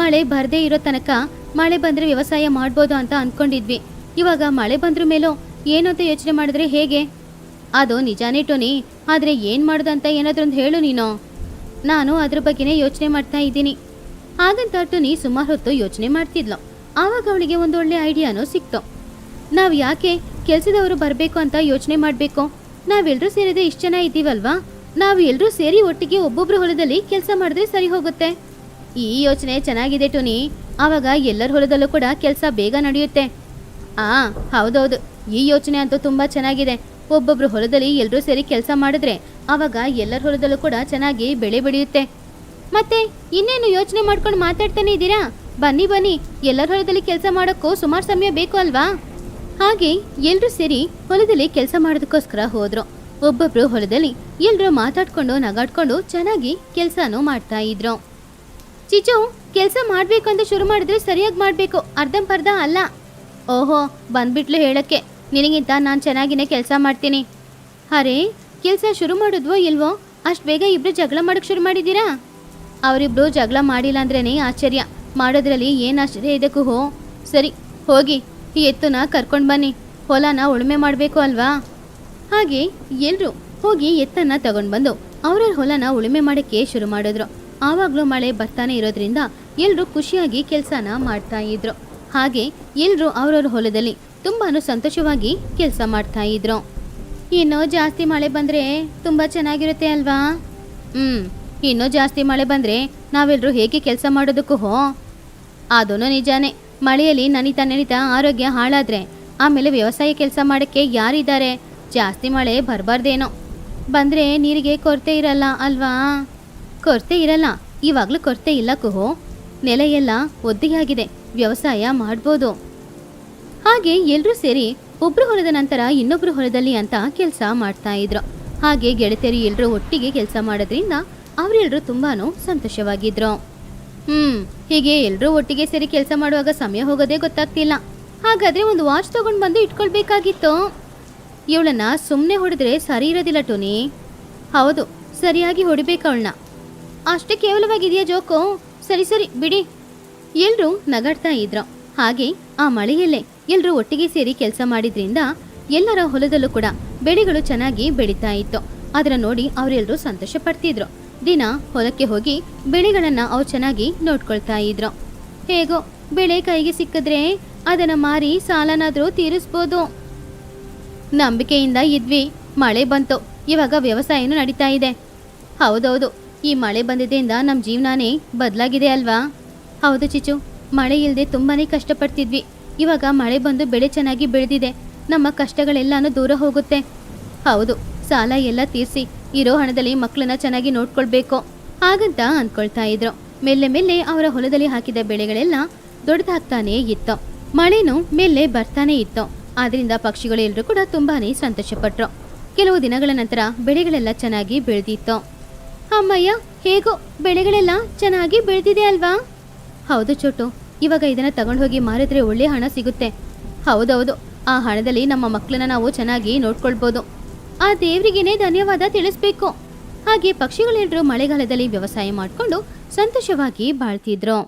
ಮಳೆ ಬರದೇ ಇರೋ ತನಕ ಮಳೆ ಬಂದರೆ ವ್ಯವಸಾಯ ಮಾಡ್ಬೋದು ಅಂತ ಅಂದ್ಕೊಂಡಿದ್ವಿ. ಇವಾಗ ಮಳೆ ಬಂದ್ರ ಮೇಲೂ ಏನು ಅಂತ ಯೋಚನೆ ಮಾಡಿದ್ರೆ ಹೇಗೆ? ಅದು ನಿಜಾನೇ ಟೋನಿ, ಆದರೆ ಏನು ಮಾಡೋದು ಅಂತ ಏನಾದ್ರೂ ಒಂದು ಹೇಳು ನೀನು. ನಾನು ಅದ್ರ ಬಗ್ಗೆನೇ ಯೋಚನೆ ಮಾಡ್ತಾ ಇದ್ದೀನಿ. ಹಾಗಂತ ಟೋನಿ ಸುಮಾರು ಹೊತ್ತು ಯೋಚನೆ ಮಾಡ್ತಿದ್ಲು. ಆವಾಗ ಅವಳಿಗೆ ಒಂದು ಒಳ್ಳೆ ಐಡಿಯಾನೂ ಸಿಕ್ತು. ನಾವು ಯಾಕೆ ಕೆಲಸದವರು ಬರಬೇಕು ಅಂತ ಯೋಚನೆ ಮಾಡಬೇಕು? ನಾವೆಲ್ಲರೂ ಸೇರಿದ್ರೆ ಇಷ್ಟು ಜನ ಇದ್ದೀವಲ್ವಾ, ನಾವು ಎಲ್ಲರೂ ಸೇರಿ ಒಟ್ಟಿಗೆ ಒಬ್ಬೊಬ್ರು ಹೊಲದಲ್ಲಿ ಕೆಲಸ ಮಾಡಿದ್ರೆ ಸರಿ ಹೋಗುತ್ತೆ. ಈ ಯೋಚನೆ ಚೆನ್ನಾಗಿದೆ ಟೋನಿ. ಆವಾಗ ಎಲ್ಲರ ಹೊಲದಲ್ಲೂ ಕೂಡ ಕೆಲಸ ಬೇಗ ನಡೆಯುತ್ತೆ. ಹೌದೌದು, ಈ ಯೋಚನೆ ಅಂತೂ ತುಂಬ ಚೆನ್ನಾಗಿದೆ. ಒಬ್ಬೊಬ್ರು ಹೊಲದಲ್ಲಿ ಎಲ್ಲರೂ ಸೇರಿ ಕೆಲಸ ಮಾಡಿದ್ರೆ ಆವಾಗ ಎಲ್ಲರ ಹೊಲದಲ್ಲೂ ಕೂಡ ಚೆನ್ನಾಗಿ ಬೆಳೆ ಬೆಳೆಯುತ್ತೆ. ಮತ್ತೆ ಇನ್ನೇನು ಯೋಚನೆ ಮಾಡ್ಕೊಂಡು ಮಾತಾಡ್ತಾನೆ ಇದ್ದೀರಾ? ಬನ್ನಿ ಬನ್ನಿ, ಎಲ್ಲರ ಹೊಲದಲ್ಲಿ ಕೆಲಸ ಮಾಡೋಕ್ಕೂ ಸುಮಾರು ಸಮಯ ಬೇಕು ಅಲ್ವಾ? ಹಾಗೆ ಎಲ್ಲರೂ ಸೇರಿ ಹೊಲದಲ್ಲಿ ಕೆಲಸ ಮಾಡೋದಕ್ಕೋಸ್ಕರ ಹೋದ್ರು. ಒಬ್ಬೊಬ್ರು ಹೊಲದಲ್ಲಿ ಎಲ್ಲರೂ ಮಾತಾಡ್ಕೊಂಡು ನಗಾಡ್ಕೊಂಡು ಚೆನ್ನಾಗಿ ಕೆಲಸನೂ ಮಾಡ್ತಾ ಇದ್ರು. ಚಿಚು, ಕೆಲಸ ಮಾಡ್ಬೇಕು ಅಂತ ಶುರು ಮಾಡಿದ್ರೆ ಸರಿಯಾಗಿ ಮಾಡ್ಬೇಕು, ಅರ್ಧಂಪರ್ಧ ಅಲ್ಲ. ಓಹೋ, ಬಂದ್ಬಿಟ್ಲು ಹೇಳಕ್ಕೆ. ನಿನಗಿಂತ ನಾನು ಚೆನ್ನಾಗಿನೇ ಕೆಲಸ ಮಾಡ್ತೀನಿ. ಅರೆ, ಕೆಲಸ ಶುರು ಮಾಡಿದ್ವೋ ಇಲ್ವೋ, ಅಷ್ಟು ಬೇಗ ಇಬ್ರು ಜಗಳ ಮಾಡಕ್ಕೆ ಶುರು ಮಾಡಿದ್ದೀರಾ? ಅವರಿಬ್ರು ಜಗಳ ಮಾಡಿಲ್ಲ ಅಂದ್ರೇನೆ ಆಶ್ಚರ್ಯ. ಮಾಡೋದ್ರಲ್ಲಿ ಏನು ಆಶ್ಚರ್ಯ ಇದಕ್ಕೂ? ಸರಿ ಹೋಗಿ ಈ ಎತ್ತುನ ಕರ್ಕೊಂಡು ಬನ್ನಿ, ಹೊಲನ ಉಳುಮೆ ಮಾಡಬೇಕು ಅಲ್ವಾ? ಹಾಗೆ ಎಲ್ಲರೂ ಹೋಗಿ ಎತ್ತನ್ನ ತಗೊಂಡು ಬಂದು ಅವರ ಹೊಲನ ಉಳುಮೆ ಮಾಡೋಕ್ಕೆ ಶುರು ಮಾಡಿದ್ರು. ಆವಾಗಲೂ ಮಳೆ ಬರ್ತಾನೆ ಇರೋದ್ರಿಂದ ಎಲ್ಲರೂ ಖುಷಿಯಾಗಿ ಕೆಲಸನ ಮಾಡ್ತಾ ಇದ್ರು. ಹಾಗೆ ಎಲ್ಲರೂ ಅವ್ರವ್ರ ಹೊಲದಲ್ಲಿ ತುಂಬಾನು ಸಂತೋಷವಾಗಿ ಕೆಲಸ ಮಾಡ್ತಾ ಇದ್ರು. ಇನ್ನೂ ಜಾಸ್ತಿ ಮಳೆ ಬಂದರೆ ತುಂಬ ಚೆನ್ನಾಗಿರುತ್ತೆ ಅಲ್ವಾ? ಇನ್ನೂ ಜಾಸ್ತಿ ಮಳೆ ಬಂದರೆ ನಾವೆಲ್ಲರೂ ಹೇಗೆ ಕೆಲಸ ಮಾಡೋದಕ್ಕೂ? ಅದೂ ನಿಜಾನೇ. ಮಳೆಯಲ್ಲಿ ನನಿತಾ ಆರೋಗ್ಯ ಹಾಳಾದರೆ ಆಮೇಲೆ ವ್ಯವಸಾಯ ಕೆಲಸ ಮಾಡೋಕ್ಕೆ ಯಾರಿದ್ದಾರೆ? ಜಾಸ್ತಿ ಮಳೆ ಬರಬಾರ್ದೇನೋ. ಬಂದರೆ ನೀರಿಗೆ ಕೊರತೆ ಇರಲ್ಲ ಅಲ್ವಾ? ಕೊರತೆ ಇರಲ್ಲ, ಇವಾಗಲೂ ಕೊರತೆ ಇಲ್ಲ ಕುಹು. ನೆಲ ಎಲ್ಲ ಒದ್ದೆಯಾಗಿದೆ, ವ್ಯವಸಾಯ ಮಾಡ್ಬೋದು. ಹಾಗೆ ಎಲ್ಲರೂ ಸೇರಿ ಒಬ್ರು ಹೊಲದ ನಂತರ ಇನ್ನೊಬ್ರು ಹೊಲದಲ್ಲಿ ಅಂತ ಕೆಲಸ ಮಾಡ್ತಾ ಇದ್ರು. ಹಾಗೆ ಗೆಳತಿಯರು ಎಲ್ಲರೂ ಒಟ್ಟಿಗೆ ಕೆಲಸ ಮಾಡೋದ್ರಿಂದ ಅವರೆಲ್ಲರೂ ತುಂಬಾನು ಸಂತೋಷವಾಗಿದ್ರು. ಹೀಗೆ ಎಲ್ಲರೂ ಒಟ್ಟಿಗೆ ಸೇರಿ ಕೆಲಸ ಮಾಡುವಾಗ ಸಮಯ ಹೋಗೋದೇ ಗೊತ್ತಾಗ್ತಿಲ್ಲ. ಹಾಗಾದ್ರೆ ಒಂದು ವಾಚ್ ತಗೊಂಡು ಬಂದು ಇಟ್ಕೊಳ್ಬೇಕಾಗಿತ್ತು. ಇವಳನ್ನ ಸುಮ್ಮನೆ ಹೊಡೆದ್ರೆ ಸರಿ ಇರೋದಿಲ್ಲ ಟೋನಿ. ಹೌದು, ಸರಿಯಾಗಿ ಹೊಡಿಬೇಕು ಅವಳನ್ನ. ಅಷ್ಟೇ ಕೇವಲವಾಗಿದೆಯಾ ಜೋಕು? ಸರಿ ಸರಿ ಬಿಡಿ. ಎಲ್ಲರೂ ನಗಾಡ್ತಾ ಇದ್ರು. ಹಾಗೆ ಆ ಮಳೆಯಲ್ಲೇ ಎಲ್ಲರೂ ಒಟ್ಟಿಗೆ ಸೇರಿ ಕೆಲಸ ಮಾಡಿದ್ರಿಂದ ಎಲ್ಲರ ಹೊಲದಲ್ಲೂ ಕೂಡ ಬೆಳೆಗಳು ಚೆನ್ನಾಗಿ ಬೆಳೀತಾ ಇತ್ತು. ಅದನ್ನ ನೋಡಿ ಅವರೆಲ್ಲರೂ ಸಂತೋಷ ಪಡ್ತಿದ್ರು. ದಿನ ಹೊಲಕ್ಕೆ ಹೋಗಿ ಬೆಳೆಗಳನ್ನ ಅವ್ರು ಚೆನ್ನಾಗಿ ನೋಡ್ಕೊಳ್ತಾ ಇದ್ರು. ಹೇಗೋ ಬೆಳೆ ಕೈಗೆ ಸಿಕ್ಕಿದ್ರೆ ಅದನ್ನ ಮಾರಿ ಸಾಲನಾದ್ರೂ ತೀರಿಸ್ಬೋದು. ನಂಬಿಕೆಯಿಂದ ಇದ್ವಿ, ಮಳೆ ಬಂತು, ಇವಾಗ ವ್ಯವಸಾಯನೂ ನಡೀತಾ ಇದೆ. ಹೌದೌದು, ಈ ಮಳೆ ಬಂದಿದ್ದರಿಂದ ನಮ್ಮ ಜೀವನಾನೇ ಬದಲಾಗಿದೆ ಅಲ್ವಾ? ಹೌದು ಚಿಚು, ಮಳೆ ಇಲ್ಲದೆ ತುಂಬಾನೇ ಕಷ್ಟಪಡ್ತಿದ್ವಿ. ಇವಾಗ ಮಳೆ ಬಂದು ಬೆಳೆ ಚೆನ್ನಾಗಿ ಬೆಳೆದಿದೆ, ನಮ್ಮ ಕಷ್ಟಗಳೆಲ್ಲಾನು ದೂರ ಹೋಗುತ್ತೆ. ಹೌದು, ಸಾಲ ಎಲ್ಲ ತೀರಿಸಿ ಇರೋ ಹಣದಲ್ಲಿ ಮಕ್ಕಳನ್ನ ಚೆನ್ನಾಗಿ ನೋಡ್ಕೊಳ್ಬೇಕು ಹಾಗಂತ ಅಂದ್ಕೊಳ್ತಾ ಇದ್ರು. ಮೆಲ್ಲೆ ಮೆಲ್ಲೆ ಅವರ ಹೊಲದಲ್ಲಿ ಹಾಕಿದ ಬೆಳೆಗಳೆಲ್ಲ ದೊಡ್ಡದಾಗ್ತಾನೇ ಇತ್ತು. ಮಳೆನೂ ಮೆಲ್ಲೆ ಬರ್ತಾನೆ ಇತ್ತು. ಆದ್ರಿಂದ ಪಕ್ಷಿಗಳೆಲ್ಲರೂ ಕೂಡ ತುಂಬಾನೇ ಸಂತೋಷಪಟ್ರು. ಕೆಲವು ದಿನಗಳ ನಂತರ ಬೆಳೆಗಳೆಲ್ಲ ಚೆನ್ನಾಗಿ ಬೆಳೆದಿತ್ತು. ಅಮ್ಮಯ್ಯ, ಹೇಗೋ ಬೆಳೆಗಳೆಲ್ಲ ಚೆನ್ನಾಗಿ ಬೆಳೆದಿದೆ ಅಲ್ವಾ? ಹೌದು ಚೋಟು, ಇವಾಗ ಇದನ್ನ ತಗೊಂಡು ಹೋಗಿ ಮಾರಿದ್ರೆ ಒಳ್ಳೆ ಹಣ ಸಿಗುತ್ತೆ. ಹೌದೌದು, ಆ ಹಣದಲ್ಲಿ ನಮ್ಮ ಮಕ್ಕಳನ್ನ ನಾವು ಚೆನ್ನಾಗಿ ನೋಡ್ಕೊಳ್ಬೋದು. ಆ ದೇವರಿಗೇನೆ ಧನ್ಯವಾದ ತಿಳಿಸ್ಬೇಕು. ಹಾಗೆ ಪಕ್ಷಿಗಳೆಲ್ಲರೂ ಮಳೆಗಾಲದಲ್ಲಿ ವ್ಯವಸಾಯ ಮಾಡಿಕೊಂಡು ಸಂತೋಷವಾಗಿ ಬಾಳ್ತಿದ್ರು.